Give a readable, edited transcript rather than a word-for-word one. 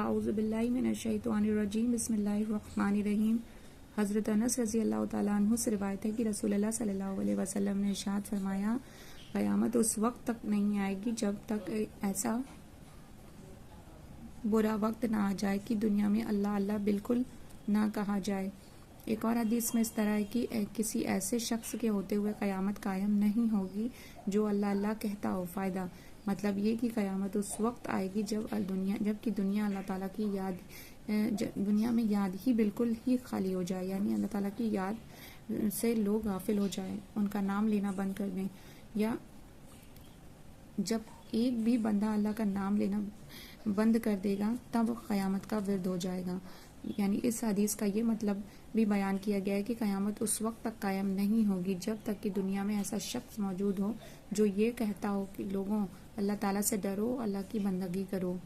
आऊज़ु बिल्लाहि मिनश्शैतानिर्रजीम बिस्मिल्लाहिर्रहमानिर्रहीम। हज़रत अनस रज़ी अल्लाह तआला अन्हु से रिवायत है कि रसूलुल्लाह सल्लल्लाहु अलैहि वसल्लम ने इरशाद फरमाया, क़यामत उस वक्त तक नहीं आएगी जब तक ऐसा बुरा वक्त ना आ जाए कि दुनिया में अल्लाह अल्लाह बिल्कुल ना कहा जाए। एक और हदीस में इस तरह है कि किसी ऐसे शख्स के होते हुए क़यामत कायम नहीं होगी जो अल्लाह अल्लाह कहता हो। फ़ायदा मतलब ये कि क़यामत उस वक्त आएगी जबकि दुनिया अल्लाह ताला की याद दुनिया में याद ही बिल्कुल ही खाली हो जाए, यानी अल्लाह ताला की याद से लोग गाफिल हो जाए, उनका नाम लेना बंद कर दें। या जब एक भी बंदा अल्लाह का नाम लेना बंद कर देगा तब क़यामत का विर्द हो जाएगा। यानी इस हदीस का ये मतलब भी बयान किया गया है कि क़यामत उस वक्त तक कायम नहीं होगी जब तक कि दुनिया में ऐसा शख्स मौजूद हो जो ये कहता हो कि लोगों अल्लाह ताला से डरो, अल्लाह की बंदगी करो।